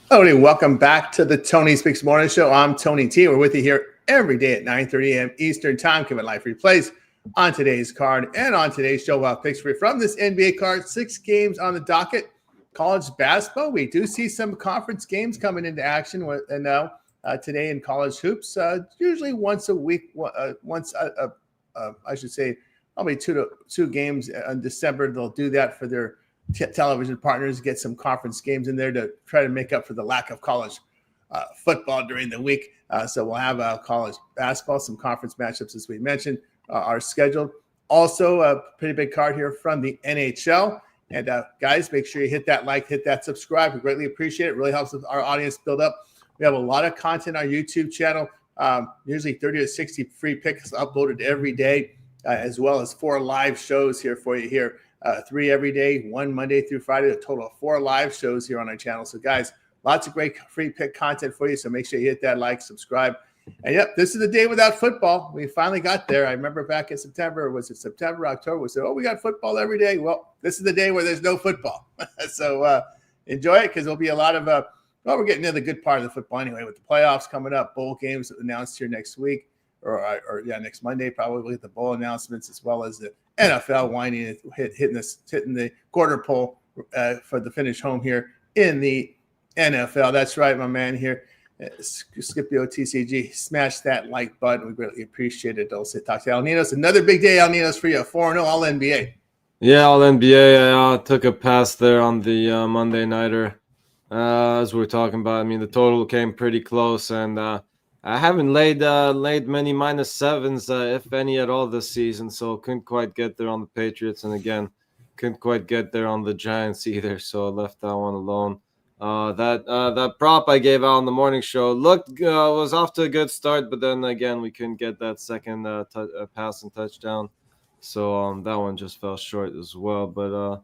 Howdy, welcome back to the Tony Speaks Morning Show. I'm Tony T. We're with you here every day at 9:30 a.m. Eastern Time, giving live replays on today's card and on today's show. We'll have picks for you from this NBA card. 6 games on the docket. College basketball. We do see some conference games coming into action, and now today in college hoops. Usually once a week. I should say, probably two games in December. They'll do that for their television partners, get some conference games in there to try to make up for the lack of college football during the week. So we'll have college basketball, some conference matchups, as we mentioned, are scheduled. Also, a pretty big card here from the NHL. And guys, make sure you hit that like, hit that subscribe. We greatly appreciate it. It really helps our audience build up. We have a lot of content on our YouTube channel, usually 30 to 60 free picks uploaded every day, as well as 4 live shows here for you here. 3 every day, 1 Monday through Friday, a total of 4 live shows here on our channel. So guys, lots of great free pick content for you. So make sure you hit that like, subscribe. And yep, this is the day without football. We finally got there. I remember back in September, was it September, October? We said, oh, we got football every day. Well, this is the day where there's no football. So enjoy it, because there'll be a lot of, we're getting into the good part of the football anyway, with the playoffs coming up, bowl games announced here next week, or next Monday, probably the bowl announcements, as well as the NFL winding hitting the quarter pole for the finish home here in the NFL. That's right, my man here, Scipio TCG. Smash that like button. We greatly appreciate it. Also, talk to Al Ninos. Another big day, Al Ninos, for you. 4-0 All NBA. Yeah, All NBA. I took a pass there on the Monday nighter. As we were talking about, I mean, the total came pretty close, and I haven't laid many -7s, if any at all, this season, so couldn't quite get there on the Patriots, and again, couldn't quite get there on the Giants either, so I left that one alone. That prop I gave out on the morning show was off to a good start, but then again, we couldn't get that second pass and touchdown, so that one just fell short as well. But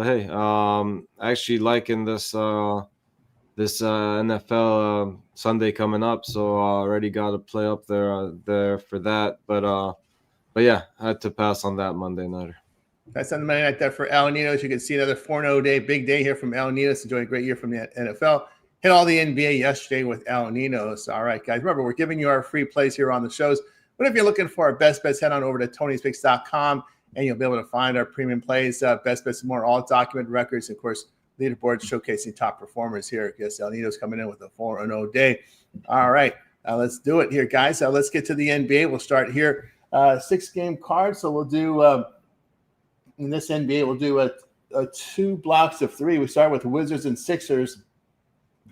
hey, actually liking this NFL Sunday coming up, so I already got to play up there for that. But yeah, I had to pass on that Monday nighter. That's on the Monday night there for Al Ninos. You can see another 4-0 day, big day here from Al Ninos. Enjoying a great year from the NFL. Hit all the NBA yesterday with Al Ninos. All right, guys. Remember, we're giving you our free plays here on the shows. But if you're looking for our best bets, head on over to TonySpeaks.com, and you'll be able to find our premium plays, best bets, and more, all documented records, and of course, leaderboard showcasing top performers here. Yes, El Nido's coming in with a 4-0 day. All right, let's do it here, guys. Let's get to the NBA. We'll start here. 6-game card. So we'll do, in this NBA, we'll do 2 blocks of 3. We start with Wizards and Sixers.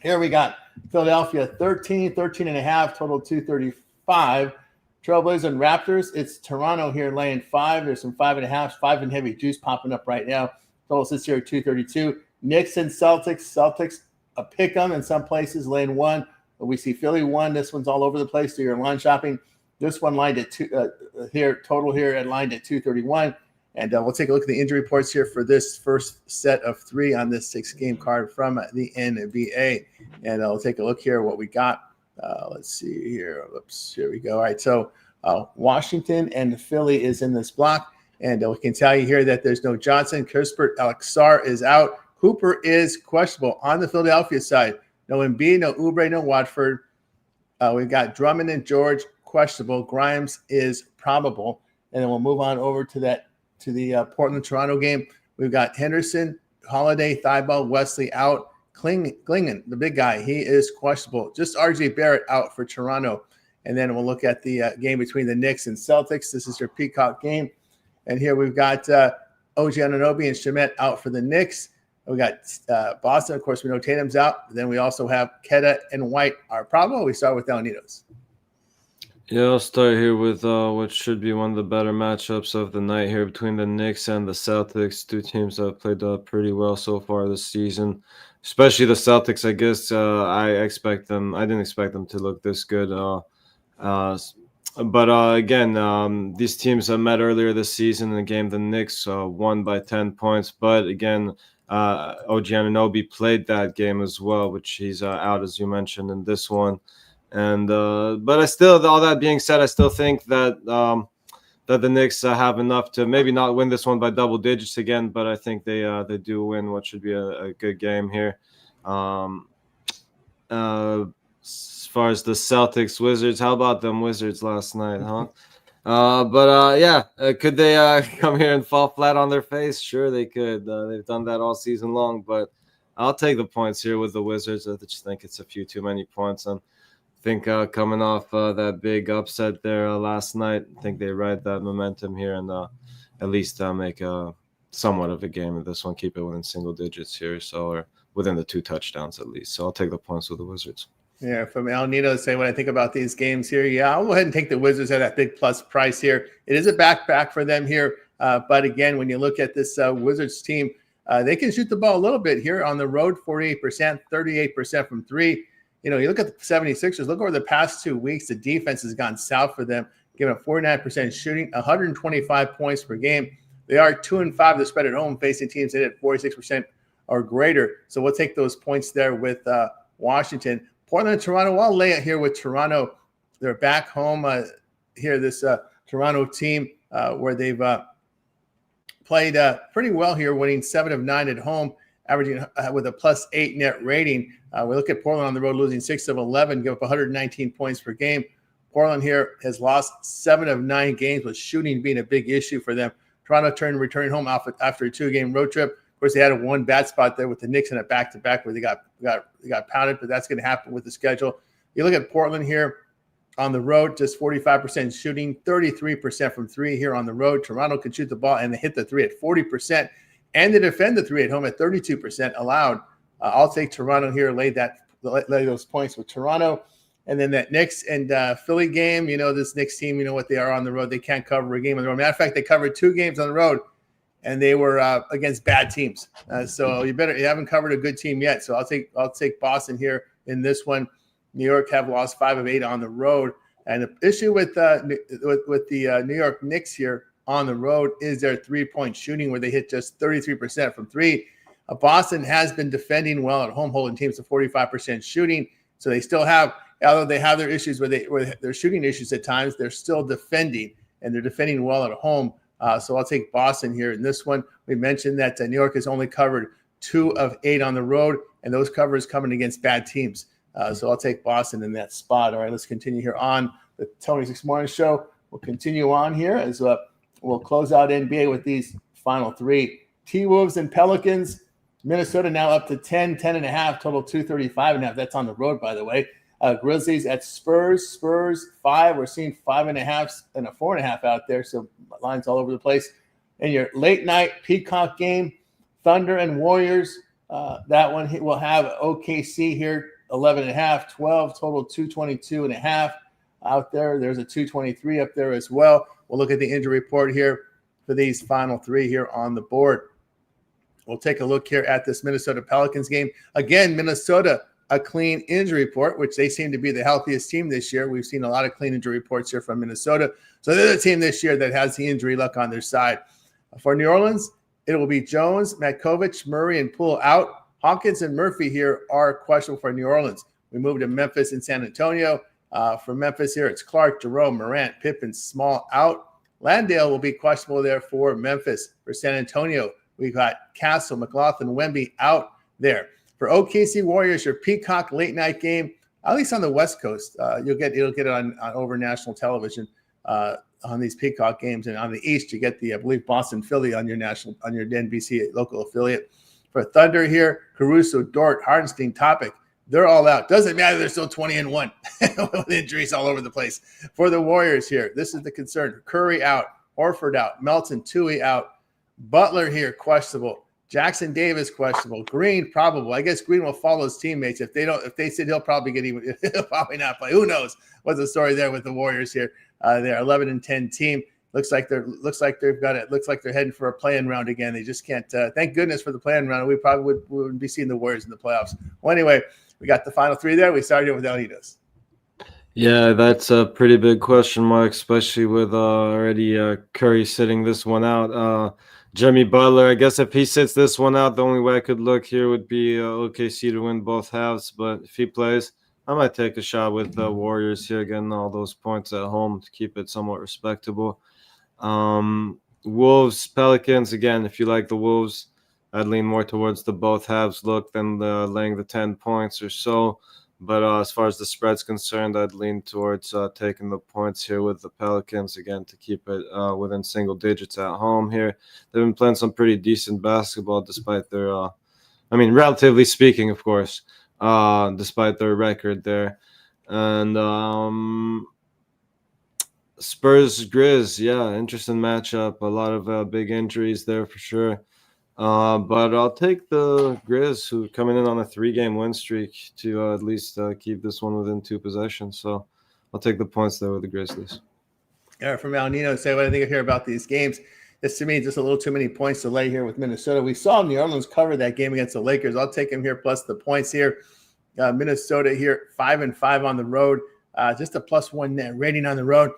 Here we got Philadelphia 13.5, total 235. Trailblazers and Raptors. It's Toronto here laying 5. There's some 5.5, 5 and heavy juice popping up right now. Total sits here at 232. Knicks and Celtics. Celtics a pick 'em in some places, laying 1. But we see Philly 1. This one's all over the place. Do your line shopping. This one lined at 2 here. Total here at lined at 231. And we'll take a look at the injury reports here for this first set of 3 on this 6-game card from the NBA. And we'll take a look here what we got. Let's see here. Oops, here we go. All right, so Washington and Philly is in this block. And we can tell you here that there's no Johnson. Kispert Alexar is out. Hooper is questionable on the Philadelphia side. No Embiid, no Oubre, no Watford. We've got Drummond and George questionable. Grimes is probable. And then we'll move on over to the Portland-Toronto game. We've got Henderson, Holiday, Thibault, Wesley out. Klingen, the big guy, he is questionable. Just RJ Barrett out for Toronto. And then we'll look at the game between the Knicks and Celtics. This is your Peacock game. And here we've got OG Anunoby and Shamet out for the Knicks. We got Boston. Of course, we know Tatum's out. Then we also have Keta and White. Our problem, we start with Al Ninos. Yeah, I'll start here with what should be one of the better matchups of the night here between the Knicks and the Celtics. 2 teams that have played pretty well so far this season, especially the Celtics. I guess I didn't expect them to look this good. But again, these teams have met earlier this season in the game. The Knicks won by 10 points. But again, OG Anunoby played that game as well, which he's out, as you mentioned, in this one. And but I still, all that being said, I still think that that the Knicks have enough to maybe not win this one by double digits again, but I think they do win what should be a good game here. As far as the Celtics Wizards, how about them Wizards last night, huh? Could they come here and fall flat on their face? Sure, they could. They've done that all season long, but I'll take the points here with the Wizards. I just think it's a few too many points. And I think coming off that big upset there last night, I think they ride that momentum here and at least make somewhat of a game of this one, keep it within single digits here, or within the 2 touchdowns at least. So I'll take the points with the Wizards. Yeah, from El Nino saying what I think about these games here. Yeah, I'll go ahead and take the Wizards at that big plus price here. It is a back for them here. But again, when you look at this Wizards team, they can shoot the ball a little bit here on the road, 48%, 38% from 3. You look at the 76ers, look over the past 2 weeks, the defense has gone south for them, giving up 49% shooting, 125 points per game. They are 2-5 the spread at home, facing teams that hit 46% or greater. So we'll take those points there with Washington. Portland and Toronto, I'll lay it here with Toronto. They're back home here, this Toronto team where they've played pretty well here, winning 7 of 9 at home, averaging with a +8 net rating. We look at Portland on the road, losing 6 of 11, give up 119 points per game. Portland here has lost 7 of 9 games, with shooting being a big issue for them. Toronto returning home after a 2-game road trip. Of course, they had one bad spot there with the Knicks in a back-to-back where they got pounded, but that's going to happen with the schedule. You look at Portland here on the road, just 45% shooting, 33% from 3 here on the road. Toronto can shoot the ball and they hit the 3 at 40%, and they defend the 3 at home at 32% allowed. I'll take Toronto here, lay those points with Toronto. And then that Knicks and Philly game, this Knicks team, what they are on the road. They can't cover a game on the road. Matter of fact, they covered 2 games on the road, and they were against bad teams. So you haven't covered a good team yet. So I'll take Boston here in this one. New York have lost 5 of 8 on the road. And the issue with the New York Knicks here on the road is their 3-point shooting, where they hit just 33% from 3. Boston has been defending well at home, holding teams to 45% shooting. So they still have, although they have their issues where they're shooting issues at times, they're still defending, and they're defending well at home. So I'll take Boston here in this one. We mentioned that New York has only covered 2 of 8 on the road, and those covers coming against bad teams. So I'll take Boston in that spot. All right, let's continue here on the Tony Six Morning Show. We'll continue on here as we'll close out NBA with these final 3. T-Wolves and Pelicans. Minnesota now up to 10.5, total 235.5. That's on the road, by the way. Grizzlies at Spurs 5. We're seeing 5.5 and a 4.5 out there, so lines all over the place. And your late night Peacock game, Thunder and Warriors. That one will have OKC here, 11.5, 12, total 222.5 out there. There's a 223 up there as well. We'll look at the injury report here for these final 3 here on the board. We'll take a look here at this Minnesota Pelicans game. Again, Minnesota, a clean injury report, which they seem to be the healthiest team this year. We've seen a lot of clean injury reports here from Minnesota. So they're the team this year that has the injury luck on their side. For New Orleans, it will be Jones, Matkovich, Murray, and Poole out. Hawkins and Murphy here are questionable for New Orleans. We move to Memphis and San Antonio. For Memphis here, it's Clark, Jerome, Morant, Pippen, Small out. Landale will be questionable there for Memphis. For San Antonio, we got Castle, McLaughlin, Wemby out there. For OKC Warriors, your Peacock late night game, at least on the West Coast, you'll get it on over national television on these Peacock games, and on the East you get the I believe Boston Philly on your NBC local affiliate. For Thunder here, Caruso, Dort, Hardenstein, Topic, they're all out. Doesn't matter, they're still 20-1 with injuries all over the place. For the Warriors here, this is the concern: Curry out, Horford out, Melton, Tui out. Butler here, questionable. Jackson Davis, questionable. Green, probable. I guess Green will follow his teammates. If they said he'll probably he'll probably not play. Who knows? What's the story there with the Warriors here? They're 11-10 team. Looks like they're heading for a play-in round again. They just can't. Thank goodness for the play-in round. We probably wouldn't be seeing the Warriors in the playoffs. Well, anyway, we got the final 3 there. We started with Leonidas. Yeah, that's a pretty big question mark, especially with already Curry sitting this one out. Jimmy Butler, I guess if he sits this one out, the only way I could look here would be OKC to win both halves. But if he plays, I might take a shot with the Warriors here, getting all those points at home to keep it somewhat respectable. Wolves, Pelicans, again, if you like the Wolves, I'd lean more towards the both halves look than laying the 10 points or so. But as far as the spread's concerned, I'd lean towards taking the points here with the Pelicans again to keep it within single digits at home here. They've been playing some pretty decent basketball despite their, relatively speaking, of course, despite their record there. And Spurs Grizz, yeah, interesting matchup. A lot of big injuries there for sure. But I'll take the Grizz, who coming in on a 3-game win streak, to at least keep this one within 2 possessions. So I'll take the points there with the Grizzlies. From Al Nino, say what I think here about these games. This to me is just a little too many points to lay here with Minnesota. We saw New Orleans cover that game against the Lakers. I'll take him here plus the points here. Minnesota here 5-5 on the road, just a +1 net rating on the road.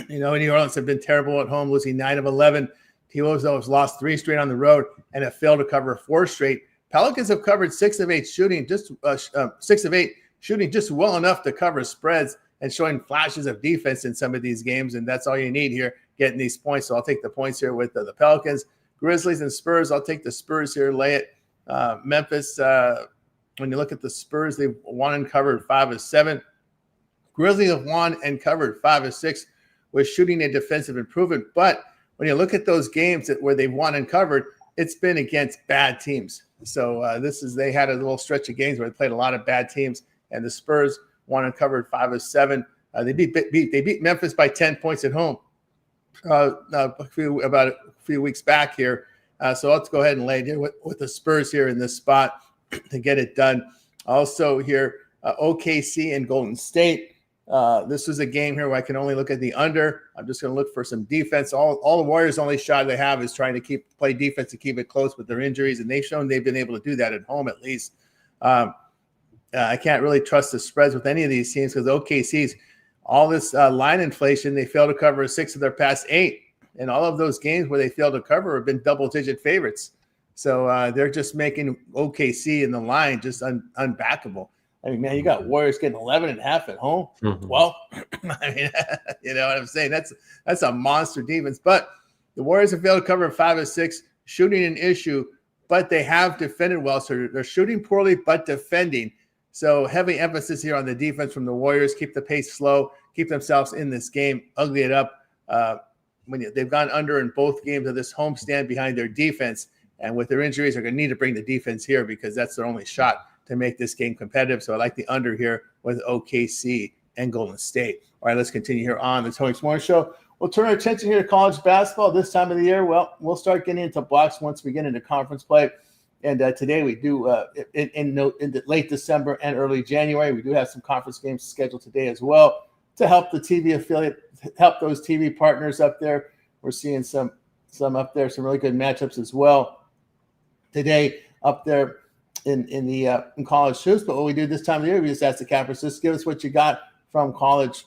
New Orleans have been terrible at home, losing 9 of 11. T-Wolves, though, has lost 3 straight on the road and have failed to cover 4 straight. Pelicans have covered 6 of 8 shooting, just 6 of 8 shooting, just well enough to cover spreads and showing flashes of defense in some of these games. And that's all you need here, getting these points. So I'll take the points here with the Pelicans. Grizzlies and Spurs, I'll take the Spurs here, lay it. Memphis, when you look at the Spurs, they've won and covered 5 of 7. Grizzlies have won and covered 5 of 6 with shooting a defensive improvement. But when you look at those games where they've won and covered, it's been against bad teams. So they had a little stretch of games where they played a lot of bad teams, and the Spurs won and covered 5 of 7. They beat Memphis by 10 points at home about a few weeks back here. So let's go ahead and lay it here with the Spurs here in this spot to get it done. Also here, OKC and Golden State. This was a game here where I can only look at the under. I'm just going to look for some defense. All the Warriors' only shot they have is trying to play defense to keep it close with their injuries, and they've shown they've been able to do that at home at least. I can't really trust the spreads with any of these teams because OKC's all this line inflation. They failed to cover 6 of their past 8, and all of those games where they failed to cover have been double-digit favorites. So they're just making OKC in the line just unbackable. I mean, man, you got Warriors getting 11.5 at home. Mm-hmm. Well, I mean, you know what I'm saying? That's a monster defense. But the Warriors have failed to cover 5 of 6, shooting an issue, but they have defended well. So they're shooting poorly, but defending. So heavy emphasis here on the defense from the Warriors. Keep the pace slow, keep themselves in this game, ugly it up. They've gone under in both games of this homestand behind their defense. And with their injuries, they're going to need to bring the defense here because that's their only shot to make this game competitive. So I like the under here with OKC and Golden State. All right, let's continue here on the Tony Morning Show. We'll turn our attention here to college basketball this time of the year. Well, we'll start getting into blocks once we get into conference play. And today we do, in late December and early January, we do have some conference games scheduled today as well to help the TV affiliate, help those TV partners up there. We're seeing some up there, some really good matchups as well today up there in college hoops. But what we do this time of the year, we just ask the cappers, just give us what you got from college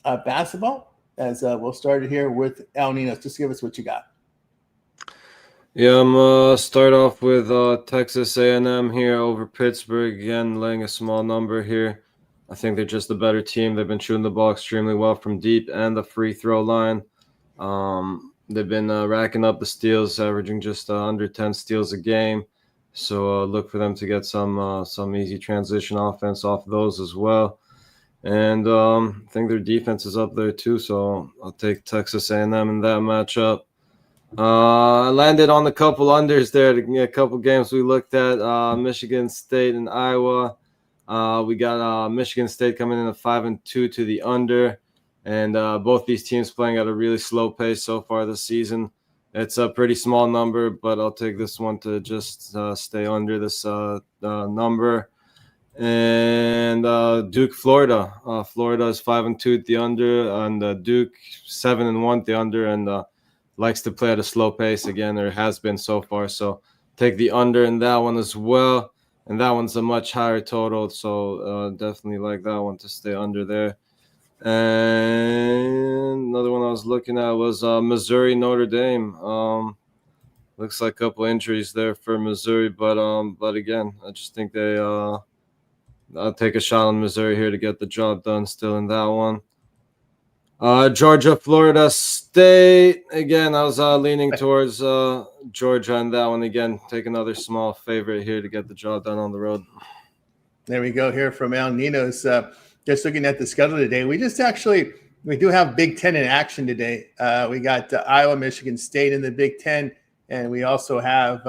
basketball. As we'll start it here with Al Ninos. Just give us what you got. Yeah, I'm start off with Texas A&M here over Pittsburgh. Again, laying a small number here. I think they're just a better team. They've been shooting the ball extremely well from deep and the free throw line. They've been racking up the steals, averaging just under 10 steals a game. So look for them to get some easy transition offense off of those as well. And I think their defense is up there too. So I'll take Texas A&M in that matchup. I landed on a couple unders there. A couple games we looked at, Michigan State and Iowa. We got Michigan State coming in at 5-2 to the under. And both these teams playing at a really slow pace so far this season. It's a pretty small number, but I'll take this one to just stay under this number. And Duke, Florida. Florida is 5-2 at the under, and Duke 7-1 at the under, and likes to play at a slow pace again, or has been so far. So take the under in that one as well. And that one's a much higher total, so definitely like that one to stay under there. And another one I was looking at was Missouri, Notre Dame. Looks like a couple injuries there for Missouri, but again, I just think I'll take a shot on Missouri here to get the job done. Still in that one. Georgia, Florida State. Again, I was leaning towards Georgia on that one. Again, take another small favorite here to get the job done on the road. There we go here from El Nino's. Just looking at the schedule today, we do have Big Ten in action today. We got Iowa, Michigan State in the Big Ten, and we also have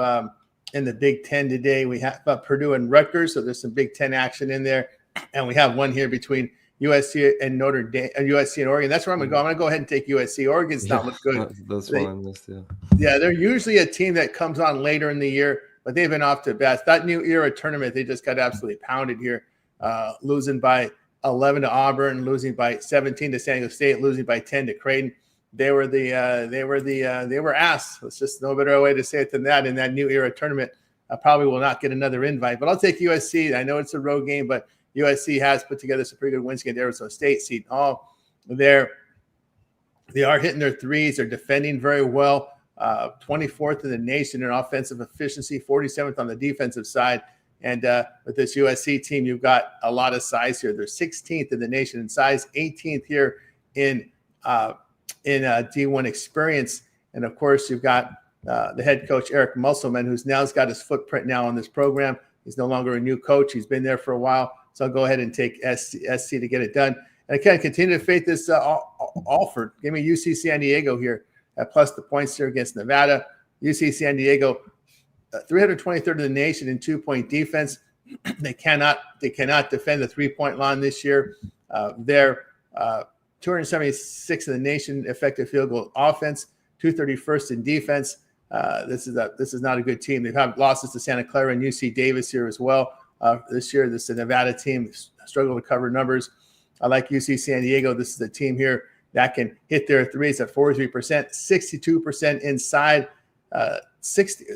in the Big Ten today, we have Purdue and Rutgers. So there's some Big Ten action in there, and we have one here between USC and Notre Dame, USC and Oregon. That's where I'm going to go. I'm going to go ahead and take USC. Oregon's not look good. That's what I missed. Yeah, they're usually a team that comes on later in the year, but they've been off to best. That new era tournament, they just got absolutely pounded here, losing by 11 to Auburn, losing by 17 to San Diego State, losing by 10 to Creighton. They were ass. It's just no better way to say it than that. In that new era tournament, I probably will not get another invite, but I'll take USC. I know it's a road game, but USC has put together some pretty good wins against Arizona State. See, all there, they are hitting their threes. They're defending very well. 24th in the nation in offensive efficiency, 47th on the defensive side. And with this USC team, you've got a lot of size here. They're 16th in the nation in size, 18th here in D1 experience. And of course, you've got the head coach, Eric Musselman, who's now got his footprint now on this program. He's no longer a new coach. He's been there for a while. So I'll go ahead and take SC to get it done. And I can continue to faith this Alford. Give me UC San Diego here at plus the points here against Nevada. UC San Diego, 323rd in the nation in 2-point defense. They cannot defend the 3-point line this year. They're 276th in the nation effective field goal offense, 231st in defense. This is not a good team. They've had losses to Santa Clara and UC Davis here as well. This year, this is a Nevada team struggle to cover numbers. I like UC San Diego. This is a team here that can hit their threes at 43%, 62% inside,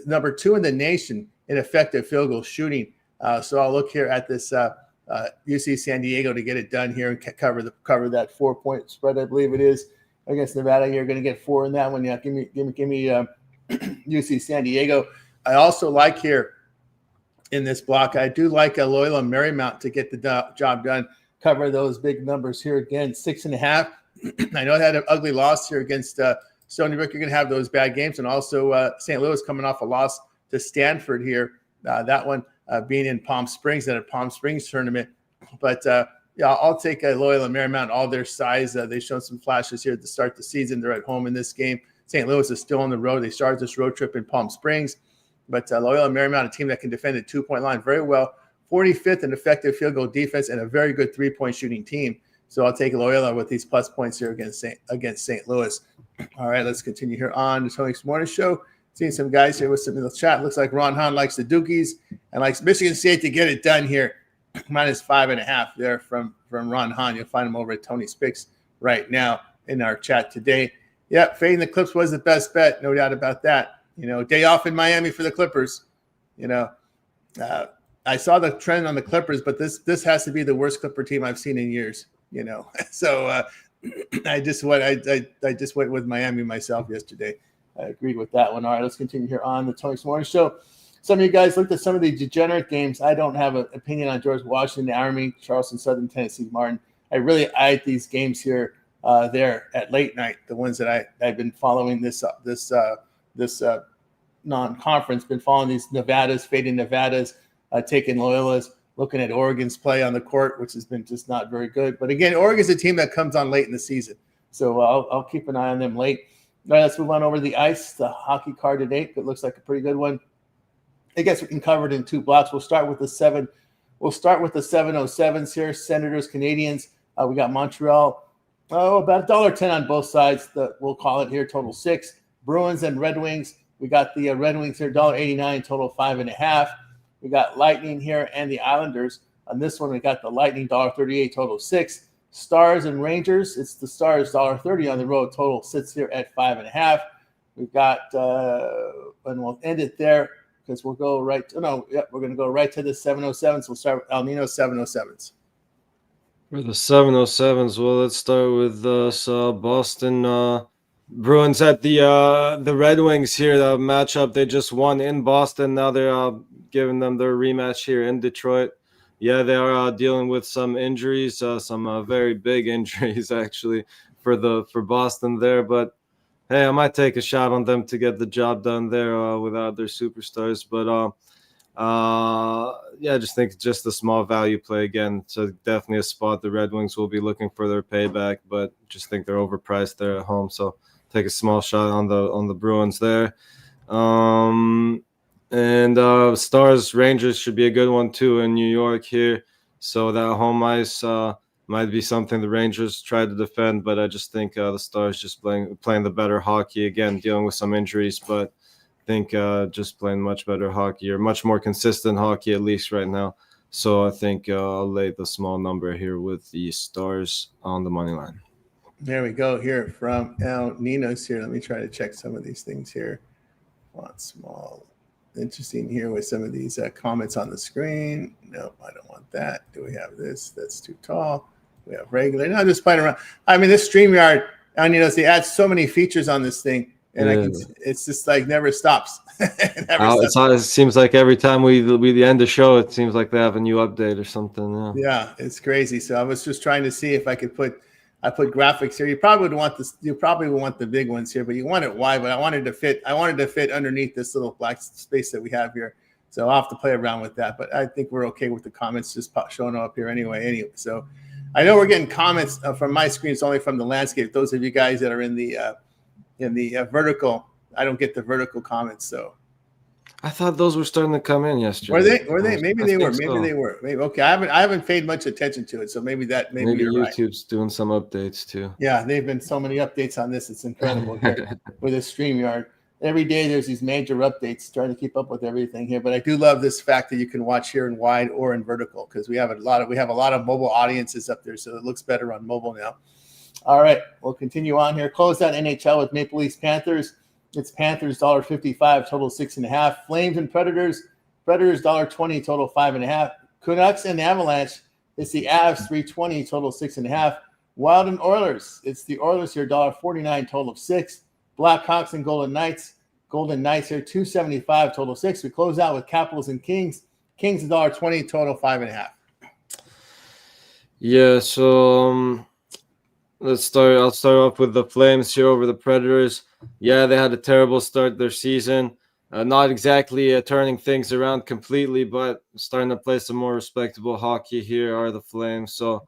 number 2 in the nation in effective field goal shooting. So I'll look here at this UC San Diego to get it done here and cover that 4-point spread. I believe it is against Nevada. You're going to get 4 in that one. Yeah, give me UC San Diego. I also like here in this block, I do like Loyola Marymount to get the job done. Cover those big numbers here again, 6.5. I know they had an ugly loss here against Stony Brook. You're going to have those bad games, and also St. Louis coming off a loss to Stanford here. That one being in Palm Springs, in a Palm Springs tournament. But yeah, I'll take Loyola Marymount. All their size, they showed some flashes here to start the season. They're at home in this game. St. Louis is still on the road. They started this road trip in Palm Springs. But Loyola Marymount, a team that can defend the 2-point line very well, 45th in effective field goal defense, and a very good 3-point shooting team. So I'll take Loyola with these plus points here against St. Louis. All right, let's continue here on the Tony's Morning Show. Seeing some guys here with some in the chat. Looks like Ron Hahn likes the Dukies and likes Michigan State to get it done here. Minus 5.5 there from Ron Hahn. You'll find him over at Tony's Picks right now in our chat today. Yeah, fading the Clips was the best bet, no doubt about that. Day off in Miami for the Clippers. I saw the trend on the Clippers, but this has to be the worst Clipper team I've seen in years. So I just went with Miami myself yesterday. I agreed with that one. All right, let's continue here on the Tony's Morning Show. Some of you guys looked at some of the degenerate games. I don't have an opinion on George Washington, Army, Charleston, Southern Tennessee, Martin. I really eyed these games here there at late night, the ones that I've been following this non-conference, been following these Nevadas, fading Nevadas, taking Loyolas, looking at Oregon's play on the court, which has been just not very good. But again, Oregon's a team that comes on late in the season. So I'll keep an eye on them late. All right, let's move on over to the ice, the hockey card today. It looks like a pretty good one. I guess we can cover it in 2 blocks. We'll start with the 707s here. Senators, Canadians. We got Montreal. About $1.10 on both sides. We'll call it here, total 6. Bruins and Red Wings. We got the Red Wings here, $1.89, total 5.5. We got Lightning here and the Islanders. On this one, we got the Lightning, $1.38, total 6. Stars and Rangers. It's the Stars, $1.30 on the road. Total sits here at 5.5. We've got, and we'll end it there because we'll go right. We're going to go right to the 707s. We'll start with El Nino 707s. For the 707s, well, let's start with Boston Bruins at the Red Wings here. The matchup they just won in Boston. Now they're giving them their rematch here in Detroit. Yeah, they are dealing with some injuries, some very big injuries actually for Boston there. But hey, I might take a shot on them to get the job done there without their superstars. But Yeah, I just think just a small value play again. So definitely a spot the Red Wings will be looking for their payback, but just think they're overpriced there at home. So take a small shot on the Bruins there. And Stars Rangers should be a good one too in New York here. So that home ice might be something the Rangers try to defend, but I just think the Stars just playing the better hockey again, dealing with some injuries, but I think just playing much better hockey or much more consistent hockey at least right now. So I think I'll lay the small number here with the Stars on the money line. There we go here from El Ninos here. Let me try to check some of these things here. Want small. Interesting here with some of these comments on the screen. No, I don't want that. Do we have this? That's too tall. We have regular. No, just playing around. I mean, this StreamYard, El Ninos, they add so many features on this thing. And it's just like never stops. It seems like every time we end the show, it seems like they have a new update or something. Yeah, it's crazy. So I was just trying to see if I could put graphics here. You probably would want this. You probably would want the big ones here, but you want it wide. But I wanted to fit underneath this little black space that we have here. So I'll have to play around with that. But I think we're okay with the comments just showing up here anyway. So I know we're getting comments from my screen. It's only from the landscape. Those of you guys that are in the vertical, I don't get the vertical comments. So I thought those were starting to come in yesterday. Were they? Maybe they were. Maybe they were. Maybe okay. I haven't paid much attention to it, so maybe you're YouTube's right. doing some updates too. Yeah, they've been so many updates on this. It's incredible here with this StreamYard. Every day there's these major updates trying to keep up with everything here. But I do love this fact that you can watch here in wide or in vertical because we have a lot of mobile audiences up there, so it looks better on mobile now. All right, we'll continue on here. Close out NHL with Maple Leafs Panthers. It's Panthers $1.55, total 6.5. Flames and Predators $1.20, total 5.5. Canucks and Avalanche. It's the Avs $3.20, total 6.5. Wild and Oilers. It's the Oilers here $1.49, total of 6. Blackhawks and Golden Knights. Golden Knights here $2.75, total 6. We close out with Capitals and Kings. Kings $1.20, total 5.5. Yeah, so I'll start off with the Flames here over the Predators. Yeah, they had a terrible start to their season. Not exactly turning things around completely, but starting to play some more respectable hockey here are the Flames. So,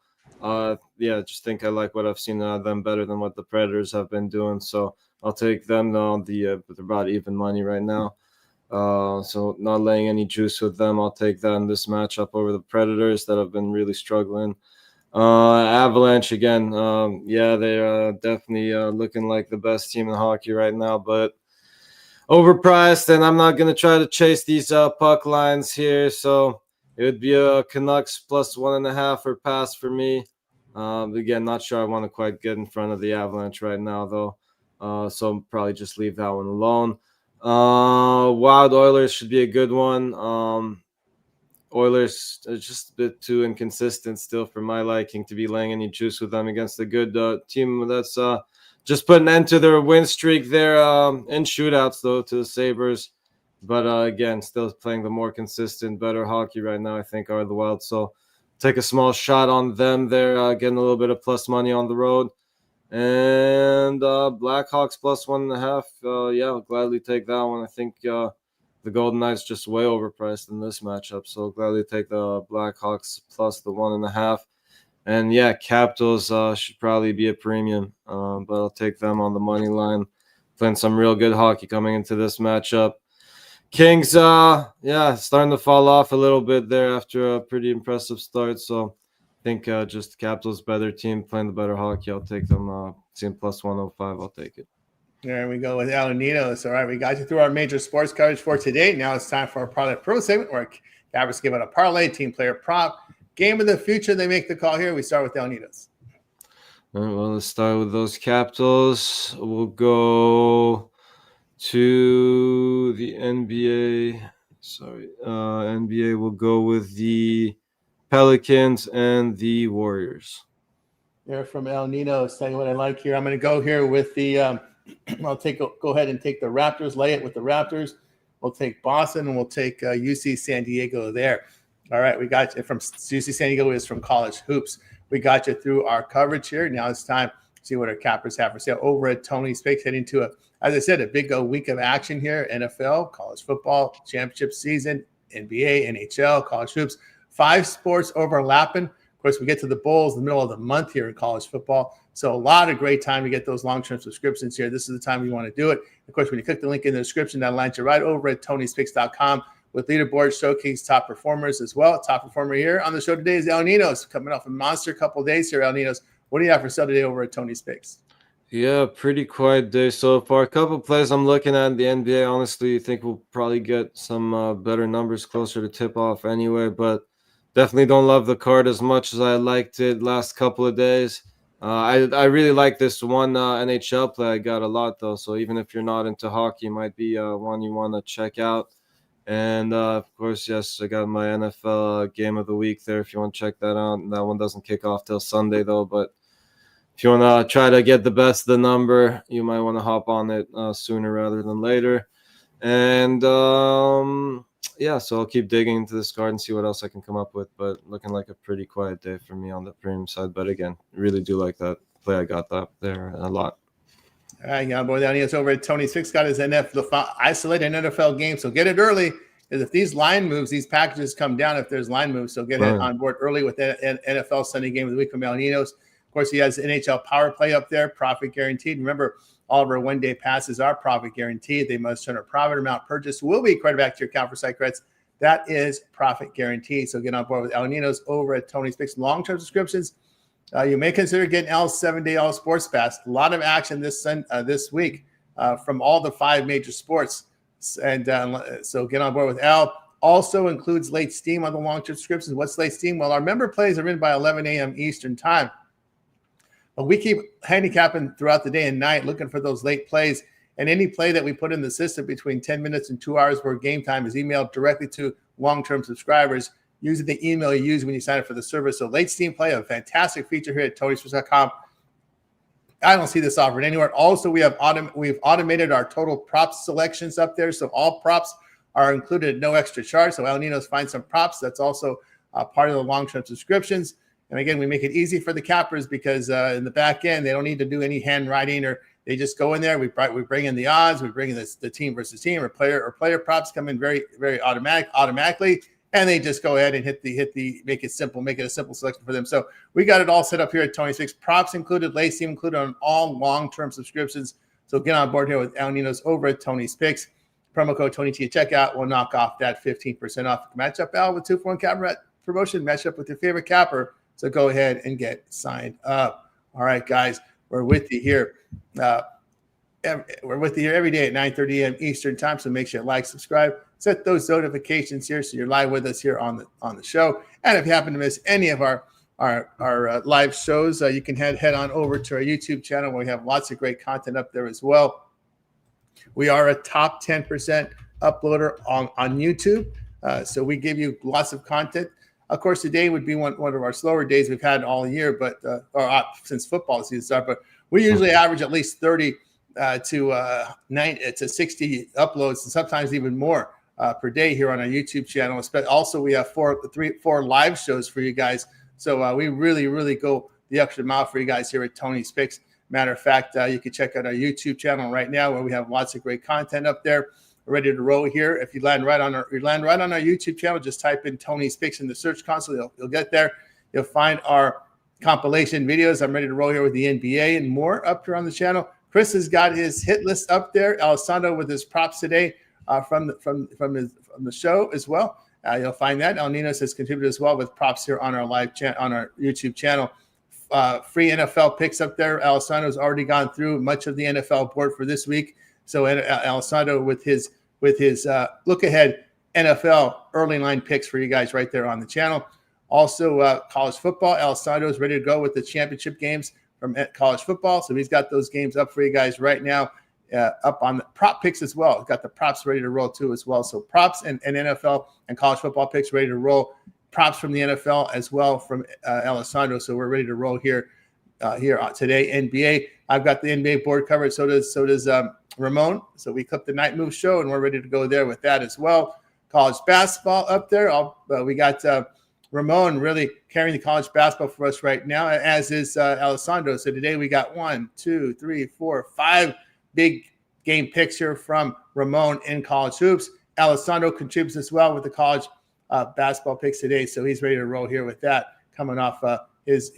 just think I like what I've seen out of them better than what the Predators have been doing. So I'll take them on they're about even money right now. So not laying any juice with them. I'll take that in this matchup over the Predators that have been really struggling. Avalanche again. They're definitely looking like the best team in hockey right now, but overpriced, and I'm not going to try to chase these puck lines here. So it would be a Canucks plus 1.5 or pass for me. Again, not sure I want to quite get in front of the Avalanche right now, though. So I'll probably just leave that one alone. Wild Oilers should be a good one. Oilers are just a bit too inconsistent still for my liking to be laying any juice with them against a good team that's just put an end to their win streak there in shootouts, though, to the Sabres. But again, still playing the more consistent, better hockey right now, I think, are the Wild. So take a small shot on them there, getting a little bit of plus money on the road. And Blackhawks plus 1.5. I'll gladly take that one. I think the Golden Knights just way overpriced in this matchup, so gladly take the Blackhawks plus the 1.5. And yeah, Capitals should probably be a premium, but I'll take them on the money line. Playing some real good hockey coming into this matchup. Kings, starting to fall off a little bit there after a pretty impressive start. So I think just Capitals better team playing the better hockey. I'll take them. Seeing plus 105, I'll take it. There we go with Alanitos. All right, we got you through our major sports coverage for today. Now it's time for our Parlay Pro segment where Gabbers give out a parlay, team player prop, game of the future. They make the call here. We start with Alanitos. All right, well, let's start with those Capitals. We'll go to the NBA. NBA will go with the Pelicans and the Warriors. There from El Ninos. Tell you what I like here. I'm going to go here with the go ahead and take the Raptors, lay it with the Raptors. We'll take Boston, and we'll take UC San Diego there. All right, we got you from UC San Diego is from College Hoops. We got you through our coverage here. Now it's time to see what our cappers have for sale over at Tony's Picks. Heading to as I said, a big week of action here. NFL, college football, championship season, NBA, NHL, college hoops, 5 sports overlapping. Of course, we get to the bowls in the middle of the month here in college football. So a lot of great time to get those long-term subscriptions here. This is the time you want to do it. Of course, when you click the link in the description, that lands you right over at Tony'sPicks.com with leaderboards showcase top performers as well. Top performer here on the show today is El Nino's, coming off a monster couple of days here. El Nino's, what do you have for sale today over at Tony's Picks? Yeah, pretty quiet day so far. A couple plays I'm looking at in the NBA. Honestly, I think we'll probably get some better numbers closer to tip off anyway, but definitely don't love the card as much as I liked it last couple of days. I really like this one NHL play. I got a lot though, so even if you're not into hockey, it might be one you want to check out. And of course, yes, I got my NFL game of the week there. If you want to check that out, that one doesn't kick off till Sunday though, but if you want to try to get the best of the number, you might want to hop on it sooner rather than later. And yeah, so I'll keep digging into this card and see what else I can come up with. But looking like a pretty quiet day for me on the premium side. But again, really do like that play. I got that there a lot. All right, yeah, boy, down here. It's over at Tony Six. Got his isolated NFL game. So get it early. Because if these line moves, these packages come down if there's line moves. So get it on board early with the NFL Sunday game of the week from El Nino's. Of course, he has NHL Power Play up there, profit guaranteed. Remember, all of our one-day passes are profit guaranteed. They must turn a profit amount purchased will be credited back to your account for site credits. That is profit guaranteed. So get on board with El Nino's over at Tony's Picks. Long-term subscriptions, you may consider getting L's 7-day All Sports Pass. A lot of action this week from all the 5 major sports. And so get on board with L. Also includes late steam on the long-term subscriptions. What's late steam? Well, our member plays are in by 11 a.m. Eastern time. But we keep handicapping throughout the day and night looking for those late plays. And any play that we put in the system between 10 minutes and 2 hours for game time is emailed directly to long-term subscribers using the email you use when you sign up for the service. So late steam play, a fantastic feature here at TonySports.com. I don't see this offered anywhere. Also, we've automated our total props selections up there. So all props are included at no extra charge. So El Nino's find some props. That's also part of the long-term subscriptions. And again, we make it easy for the cappers because in the back end, they don't need to do any handwriting, or they just go in there. We bring in the odds, we bring in the team versus team, or player props come in very, very automatically, and they just go ahead and hit the make it simple, make it a simple selection for them. So we got it all set up here at Tony Six. Props included, late steam included on all long-term subscriptions. So get on board here with El Nino's over at Tony's Picks. Promo code TonyT at checkout will knock off that 15% off. Match up, Al, with 2-for-1 capper promotion. Match up with your favorite capper. So go ahead and get signed up. All right, guys, we're with you here. We're with you here every day at 9:30 a.m. Eastern time. So make sure you like, subscribe, set those notifications here so you're live with us here on the show. And if you happen to miss any of our live shows, you can head on over to our YouTube channel where we have lots of great content up there as well. We are a top 10% uploader on YouTube, so we give you lots of content. Of course, today would be one of our slower days we've had all year, but since football season started. But we usually average at least 30 to 60 uploads, and sometimes even more per day here on our YouTube channel. Also, we have four live shows for you guys. So we really go the extra mile for you guys here at Tony's Picks. Matter of fact, you can check out our YouTube channel right now where we have lots of great content up there. Ready to roll here. If you land right on our YouTube channel, just type in Tony's Picks in the search console. You'll get there. You'll find our compilation videos. I'm ready to roll here with the NBA and more up here on the channel. Chris has got his hit list up there. Alessandro with his props today from the show as well. You'll find that. El Nino's has contributed as well with props here on our live on our YouTube channel. Free NFL picks up there. Alessandro's already gone through much of the NFL board for this week. So Alessandro with his look ahead NFL early line picks for you guys right there on the channel. Also, college football. Alessandro is ready to go with the championship games from college football. So he's got those games up for you guys right now, up on the prop picks as well. He's got the props ready to roll too as well. So props and NFL and college football picks ready to roll. Props from the NFL as well from Alessandro. So we're ready to roll here today. NBA. I've got the NBA board covered. So does Ramon. So we clipped the Night Move show, and we're ready to go there with that as well. College basketball up there. We got Ramon really carrying the college basketball for us right now, as is Alessandro. So today we got 1, 2, 3, 4, 5 big game picks here from Ramon in college hoops. Alessandro contributes as well with the college basketball picks today, so he's ready to roll here with that, coming off his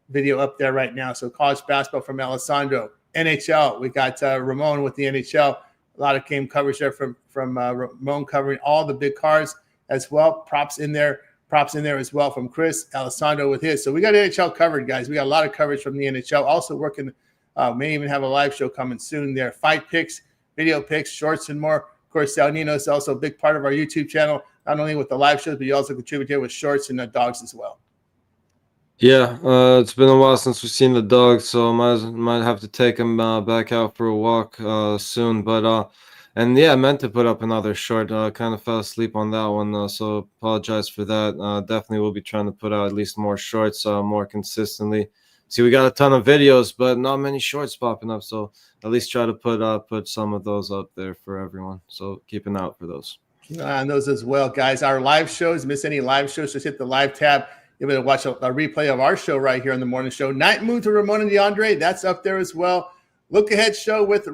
video up there right now. So college basketball from Alessandro. NHL, we got Ramon with the NHL. A lot of game coverage there from Ramon, covering all the big cards as well. Props in there as well from Chris. Alessandro with his. So we got NHL covered, guys. We got a lot of coverage from the NHL. Also working, may even have a live show coming soon there. Fight picks, video picks, shorts, and more. Of course, El Nino is also a big part of our YouTube channel, not only with the live shows, but you also contribute here with shorts and dogs as well. Yeah, it's been a while since we've seen the dogs, so might have to take him back out for a walk soon. But and yeah, I meant to put up another short. Kind of fell asleep on that one, so apologize for that. Definitely will be trying to put out at least more shorts more consistently. See, we got a ton of videos, but not many shorts popping up, so at least try to put some of those up there for everyone. So keep an eye out for those. And those as well, guys. Our live shows, miss any live shows, just hit the live tab. You'll be able to watch a replay of our show right here on the morning show. Night Moves with Ramon and DeAndre, that's up there as well. Look Ahead show with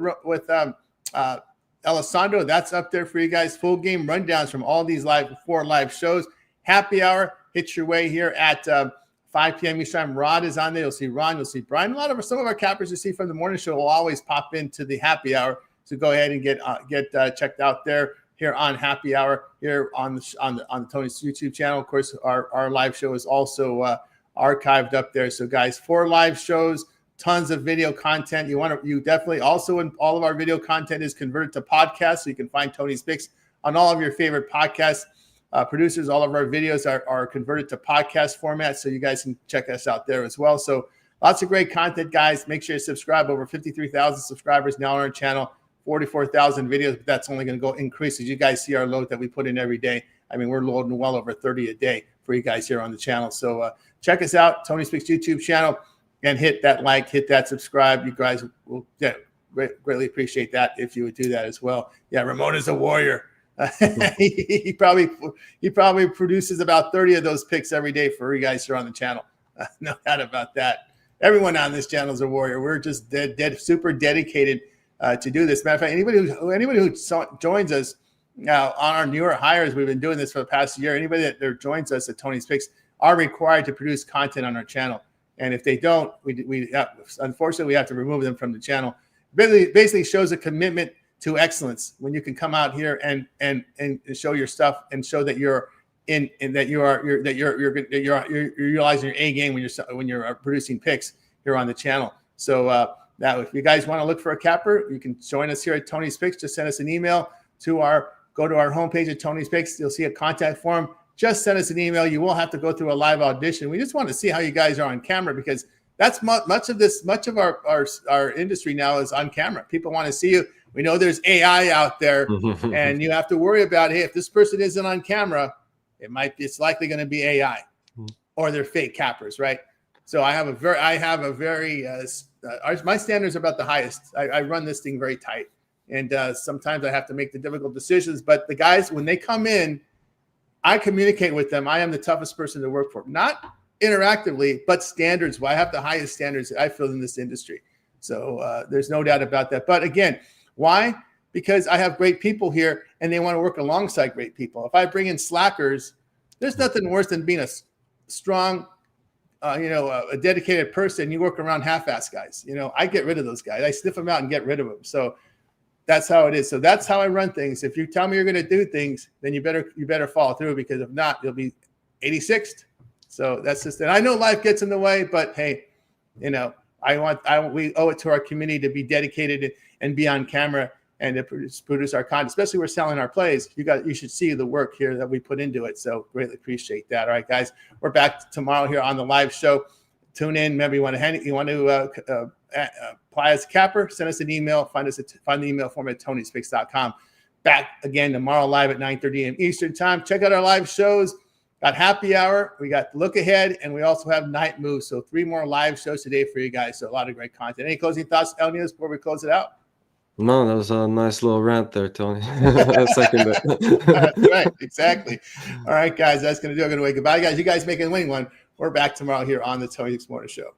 Alessandro, that's up there for you guys. Full game rundowns from all these four live shows. Happy hour, hit your way here at 5 p.m. Eastern time. Rod is on there. You'll see Ron, you'll see Brian. Some of our cappers you see from the morning show will always pop into the happy hour. So go ahead and get checked out there. Here on Happy Hour, here on Tony's YouTube channel. Of course, our live show is also archived up there. So, guys, 4 live shows, tons of video content. You definitely also, in all of our video content is converted to podcasts, so you can find Tony's Picks on all of your favorite podcast producers. All of our videos are converted to podcast format, so you guys can check us out there as well. So, lots of great content, guys. Make sure you subscribe. Over 53,000 subscribers now on our channel. 44,000 videos, but that's only going to go increase as you guys see our load that we put in every day. I mean, we're loading well over 30 a day for you guys here on the channel. So check us out, Tony Speaks YouTube channel, and hit that like, hit that subscribe. You guys will greatly appreciate that if you would do that as well. Yeah, Ramon is a warrior. he probably produces about 30 of those picks every day for you guys here on the channel. No doubt about that. Everyone on this channel is a warrior. We're just super dedicated to do this. Matter of fact, anybody who joins us now on our newer hires, we've been doing this for the past year. Anybody that joins us at Tony's Picks are required to produce content on our channel, and if they don't, unfortunately we have to remove them from the channel. Basically shows a commitment to excellence when you can come out here and show your stuff and show that you're you're utilizing your A game when you're producing picks here on the channel. So. Now, if you guys want to look for a capper, you can join us here at Tony's Picks. Just send us an email go to our homepage at Tony's Picks. You'll see a contact form. Just send us an email. You will have to go through a live audition. We just want to see how you guys are on camera, because that's much of our industry now is on camera. People want to see you. We know there's AI out there, and you have to worry about, hey, if this person isn't on camera, it's likely going to be AI or they're fake cappers, right? So my standards are about the highest. I run this thing very tight, and sometimes I have to make the difficult decisions. But the guys, when they come in, I communicate with them. I am the toughest person to work for, not interactively, but standards. I have the highest standards I feel in this industry. So there's no doubt about that. But again, why? Because I have great people here, and they want to work alongside great people. If I bring in slackers, there's nothing worse than being a strong, a dedicated person. You work around half-ass guys. I get rid of those guys. I sniff them out and get rid of them. So that's how it is. So that's how I run things. If you tell me you're going to do things, then you better follow through, because if not, you'll be 86th. So that's just it. I know life gets in the way, but hey, we owe it to our community to be dedicated and be on camera and to produce our content, especially we're selling our plays. You should see the work here that we put into it. So greatly appreciate that. All right, guys, we're back tomorrow here on the live show. Tune in. Maybe you want to apply as a capper, send us an email. Find the email form at tonyspicks.com. Back again tomorrow live at 9:30 a.m. Eastern time. Check out our live shows. Got Happy Hour. We got Look Ahead, and we also have Night Moves. So 3 more live shows today for you guys. So a lot of great content. Any closing thoughts, El Ninos, before we close it out? No, that was a nice little rant there, Tony. I second it. That's right, exactly. All right, guys, that's going to do it. I'm going to wait. Goodbye, guys. You guys make a winning one. We're back tomorrow here on the Tony Morning Show.